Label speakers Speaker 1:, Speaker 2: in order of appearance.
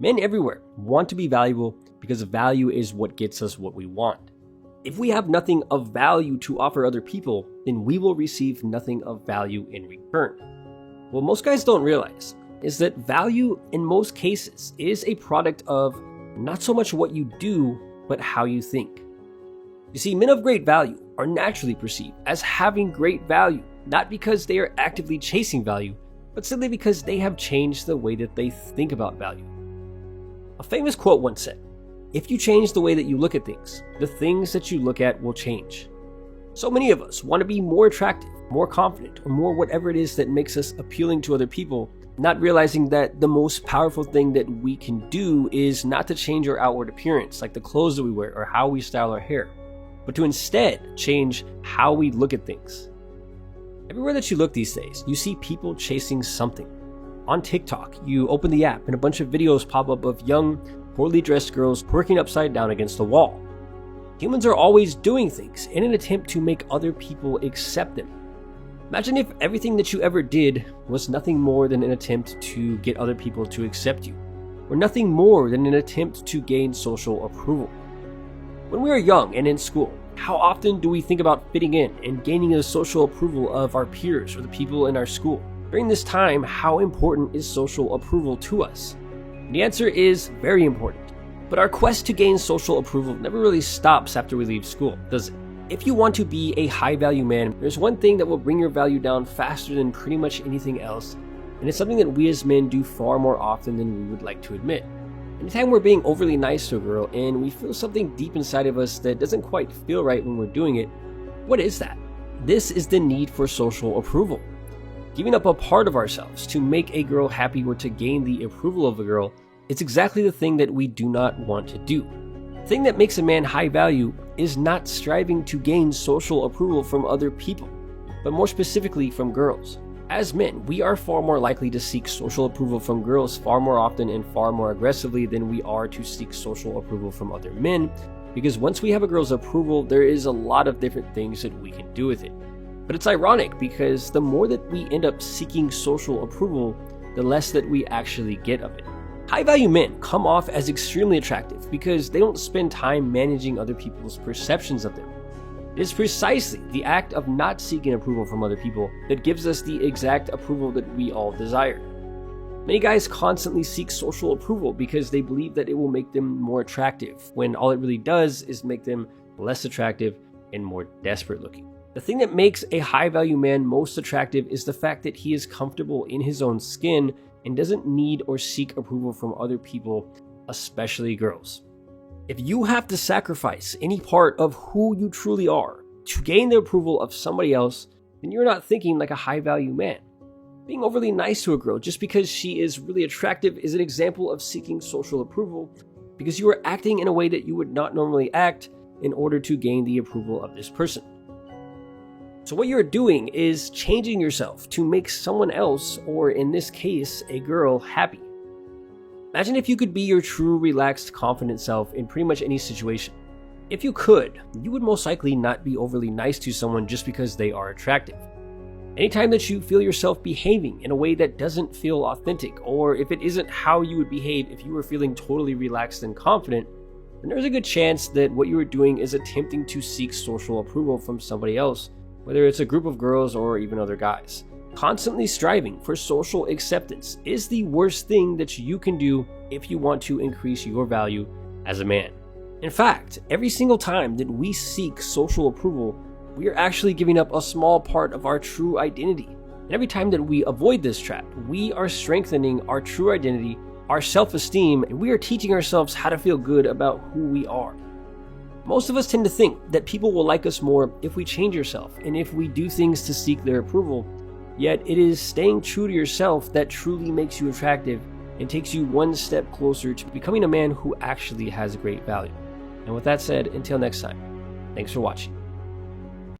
Speaker 1: Men everywhere want to be valuable because value is what gets us what we want. If we have nothing of value to offer other people, then we will receive nothing of value in return. What most guys don't realize is that value in most cases is a product of not so much what you do, but how you think. You see, men of great value are naturally perceived as having great value, not because they are actively chasing value, but simply because they have changed the way that they think about value. A famous quote once said, "If you change the way that you look at things, the things that you look at will change." So many of us want to be more attractive, more confident, or more whatever it is that makes us appealing to other people, not realizing that the most powerful thing that we can do is not to change our outward appearance, like the clothes that we wear or how we style our hair, but to instead change how we look at things. Everywhere that you look these days, you see people chasing something. On TikTok, you open the app and a bunch of videos pop up of young, poorly dressed girls twerking upside down against a wall. Humans are always doing things in an attempt to make other people accept them. Imagine if everything that you ever did was nothing more than an attempt to get other people to accept you, or nothing more than an attempt to gain social approval. When we are young and in school, how often do we think about fitting in and gaining the social approval of our peers or the people in our school? During this time, how important is social approval to us? And the answer is very important. But our quest to gain social approval never really stops after we leave school, does it? If you want to be a high-value man, there's one thing that will bring your value down faster than pretty much anything else, and it's something that we as men do far more often than we would like to admit. Anytime we're being overly nice to a girl and we feel something deep inside of us that doesn't quite feel right when we're doing it, what is that? This is the need for social approval. Giving up a part of ourselves to make a girl happy or to gain the approval of a girl is exactly the thing that we do not want to do. The thing that makes a man high value is not striving to gain social approval from other people, but more specifically from girls. As men, we are far more likely to seek social approval from girls far more often and far more aggressively than we are to seek social approval from other men, because once we have a girl's approval, there is a lot of different things that we can do with it. But it's ironic because the more that we end up seeking social approval, the less that we actually get of it. High-value men come off as extremely attractive because they don't spend time managing other people's perceptions of them. It is precisely the act of not seeking approval from other people that gives us the exact approval that we all desire. Many guys constantly seek social approval because they believe that it will make them more attractive, when all it really does is make them less attractive and more desperate looking. The thing that makes a high-value man most attractive is the fact that he is comfortable in his own skin and doesn't need or seek approval from other people, especially girls. If you have to sacrifice any part of who you truly are to gain the approval of somebody else, then you're not thinking like a high-value man. Being overly nice to a girl just because she is really attractive is an example of seeking social approval because you are acting in a way that you would not normally act in order to gain the approval of this person. So what you're doing is changing yourself to make someone else, or in this case, a girl, happy. Imagine if you could be your true, relaxed, confident self in pretty much any situation. If you could, you would most likely not be overly nice to someone just because they are attractive. Anytime that you feel yourself behaving in a way that doesn't feel authentic, or if it isn't how you would behave if you were feeling totally relaxed and confident, then there's a good chance that what you are doing is attempting to seek social approval from somebody else, whether it's a group of girls or even other guys. Constantly striving for social acceptance is the worst thing that you can do if you want to increase your value as a man. In fact, every single time that we seek social approval, we are actually giving up a small part of our true identity. And every time that we avoid this trap, we are strengthening our true identity, our self-esteem, and we are teaching ourselves how to feel good about who we are. Most of us tend to think that people will like us more if we change ourselves and if we do things to seek their approval. Yet it is staying true to yourself that truly makes you attractive and takes you one step closer to becoming a man who actually has great value. And with that said, until next time, thanks for watching.